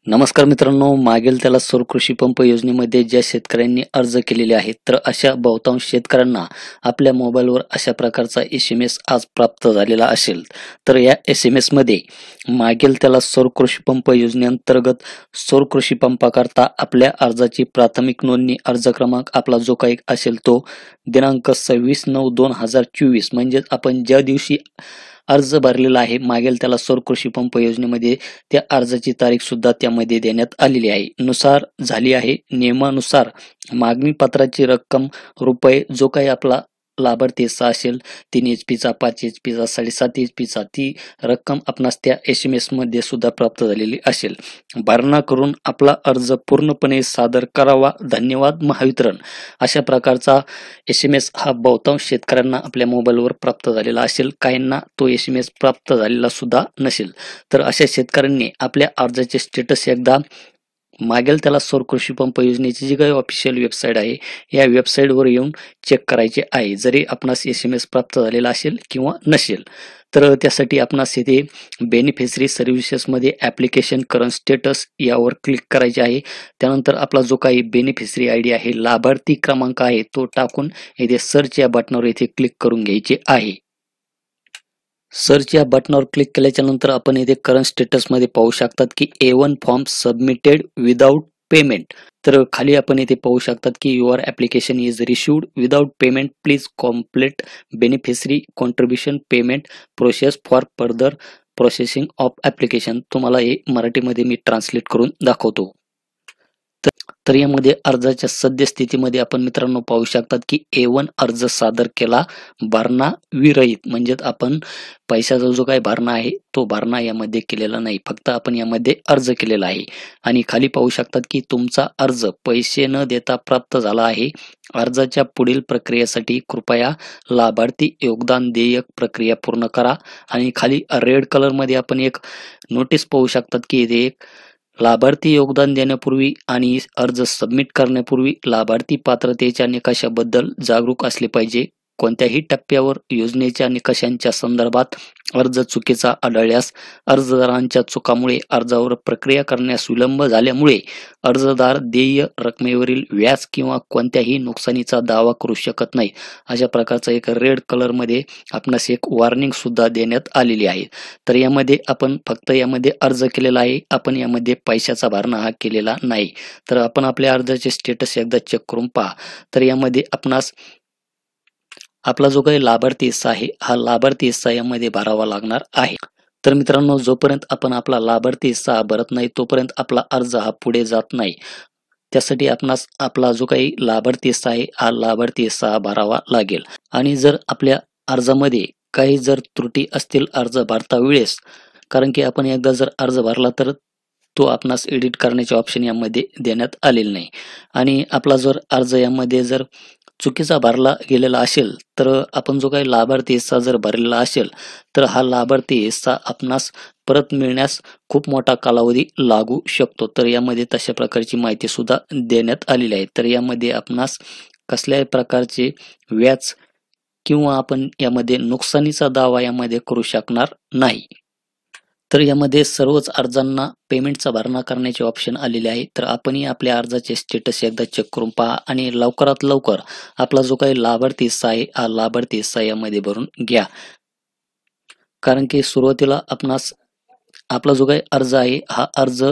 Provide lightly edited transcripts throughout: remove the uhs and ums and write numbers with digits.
नमस्कार मित्रांनो, मागेल त्याला सौर कृषी पंप योजनेमध्ये ज्या शेतकऱ्यांनी अर्ज केलेले आहेत, तर अशा बहुतांश शेतकऱ्यांना आपल्या मोबाईलवर अशा प्रकारचा SMS आज प्राप्त झालेला असेल. तर या SMS मध्ये मागेल त्याला सौर कृषी पंप योजनेअंतर्गत सौर कृषी पंपाकरता आपल्या अर्जाची प्राथमिक नोंदणी अर्ज क्रमांक आपला जो काही असेल तो दिनांक 26/9/2024 म्हणजेच आपण ज्या दिवशी अर्ज भरलेला आहे मागेल त्याला सौर कृषी पंप योजनेमध्ये त्या अर्जाची तारीख सुद्धा त्यामध्ये देण्यात आलेली आहे. नुसार झाली आहे. नियमानुसार मागणी पत्राची रक्कम रुपये जो काही आपला लाभार्थीचा असेल 3 HP चा 5 HP चा 7.5 HP चा ती रक्कम आपणास त्या SMS मध्ये सुद्धा प्राप्त झालेली असेल. भरणा करून आपला अर्ज पूर्णपणे सादर करावा. धन्यवाद महावितरण. अशा प्रकारचा SMS हा बहुतांश शेतकऱ्यांना आपल्या मोबाईलवर प्राप्त झालेला असेल. काहींना तो SMS प्राप्त झालेला सुद्धा नसेल. तर अशा शेतकऱ्यांनी आपल्या अर्जाचे स्टेटस एकदा मागेल त्याला सौर कृषी पंप योजनेची जी काही ऑफिशियल वेबसाईट आहे या वेबसाईटवर येऊन चेक करायचे आहे, जरी आपणास SMS प्राप्त झालेला असेल किंवा नसेल. तर त्यासाठी आपणास येथे बेनिफिशरी सर्व्हिसेसमध्ये ॲप्लिकेशन करंट स्टेटस यावर क्लिक करायचे आहे. त्यानंतर आपला जो काही बेनिफिशरी ID आहे, लाभार्थी क्रमांक आहे तो टाकून येथे सर्च या बटनावर येथे क्लिक करून घ्यायचे आहे. सर्च या बटनावर क्लिक केल्याच्या नंतर आपण येथे करंट स्टेटसमध्ये पाहू शकतात की A1 form submitted without payment. तर खाली आपण येथे पाहू शकतात की your application is received without payment. Please complete beneficiary contribution payment process for further processing of application. तुम्हाला हे मराठीमध्ये मी ट्रान्सलेट करून दाखवतो. तर यामध्ये अर्जाच्या सद्यस्थितीमध्ये आपण मित्रांनो पाहू शकतात की A1 अर्ज सादर केला, भरणा विरहित. म्हणजेच आपण पैशाचा जो काही भरणा आहे तो भरणा यामध्ये केलेला नाही, फक्त आपण यामध्ये अर्ज केलेला आहे. आणि खाली पाहू शकतात की तुमचा अर्ज पैसे न देता प्राप्त झाला आहे. अर्जाच्या पुढील प्रक्रियेसाठी कृपया लाभार्थी योगदान देयक प्रक्रिया पूर्ण करा. आणि खाली रेड कलर मध्ये आपण एक नोटीस पाहू शकतात की इथे एक लाभार्थी योगदान देण्यापूर्वी आणि अर्ज सबमिट करण्यापूर्वी लाभार्थी पात्रतेच्या निकषाबद्दल जागरूक असले पाहिजे. कोणत्याही टप्प्यावर योजनेच्या निकषांच्या संदर्भात अर्ज चुकीचा आढळल्यास अर्जदारांच्या चुकामुळे अर्जावर प्रक्रिया करण्यास विलंब झाल्यामुळे अर्जदार देय रकमेवरील व्याज किंवा कोणत्याही नुकसानीचा दावा करू शकत नाही. अशा प्रकारचा एक रेड कलर मध्ये आपणास एक वॉर्निंग सुद्धा देण्यात आलेली आहे. तर यामध्ये आपण फक्त यामध्ये अर्ज केलेला आहे, आपण यामध्ये पैशाचा भरणा हा केलेला नाही. तर आपण आपल्या अर्जाचे स्टेटस एकदा चेक करून पहा. तर यामध्ये आपणास आपला जो काही लाभार्थी हिस्सा आहे हा लाभार्थी हिस्सा यामध्ये भरावा लागणार आहे. तर मित्रांनो, जोपर्यंत आपण आपला लाभार्थी हिस्सा भरत नाही तोपर्यंत आपला अर्ज हा पुढे जात नाही. त्यासाठी आपणास आपला जो काही लाभार्थी हिस्सा आहे हा लाभार्थी हिस्सा भरावा लागेल. आणि जर आपल्या अर्जामध्ये काही जर त्रुटी असतील अर्ज भरता वेळेस, कारण की आपण एकदा जर अर्ज भरला तर तो आपणास एडिट करण्याचे ऑप्शन यामध्ये देण्यात आलेले नाही. आणि आपला जर अर्ज यामध्ये जर चुकीचा भरला गेलेला असेल तर आपण जो काही लाभार्थी हिस्सा जर भरलेला असेल तर हा लाभार्थी हिस्सा आपणास परत मिळण्यास खूप मोठा कालावधी लागू शकतो. तर यामध्ये तशा प्रकारची माहिती सुद्धा देण्यात आलेली आहे. तर यामध्ये आपणास कसल्याही प्रकारचे व्याज किंवा आपण यामध्ये नुकसानीचा दावा यामध्ये करू शकणार नाही. तर यामध्ये सर्वच अर्जांना पेमेंटचा भरणा करण्याचे ऑप्शन आलेले आहे. तर आपणही आपल्या अर्जाचे स्टेटस एकदा चेक करून पहा आणि लवकरात लवकर आपला जो काही लाभार्थी हिस्सा आहे हा लाभार्थी हिस्सा यामध्ये भरून घ्या. कारण की सुरुवातीला आपणास आपला जो काही अर्ज आहे हा अर्ज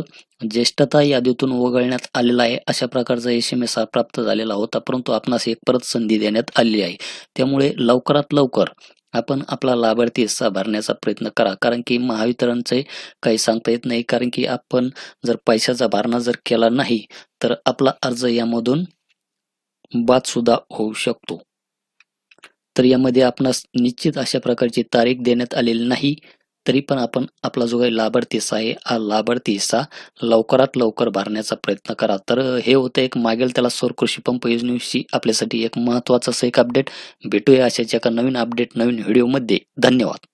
ज्येष्ठता यादीतून वगळण्यात आलेला आहे अशा प्रकारचा SMS हा प्राप्त झालेला होता, परंतु आपणास एक परत संधी देण्यात आली आहे. त्यामुळे लवकरात लवकर आपण आपला लाभार्थी हिस्सा भरण्याचा प्रयत्न करा. कारण की महावितरणचे काही सांगता येत नाही, कारण की आपण जर पैशाचा भरणा जर केला नाही तर आपला अर्ज यामधून बाद सुद्धा होऊ शकतो. तर यामध्ये आपणास निश्चित अशा प्रकारची तारीख देण्यात आलेली नाही, तरी पण आपण आपला जो काही लाभार्थी हिस्सा आहे हा लाभार्थी हिस्सा लवकरात लवकर भरण्याचा प्रयत्न करा. तर हे होतं एक मागेल त्याला सौर कृषी पंप योजनेविषयी आपल्यासाठी एक महत्त्वाचं असं एक अपडेट. भेटूया अशाच एका नवीन अपडेट नवीन व्हिडिओमध्ये. धन्यवाद.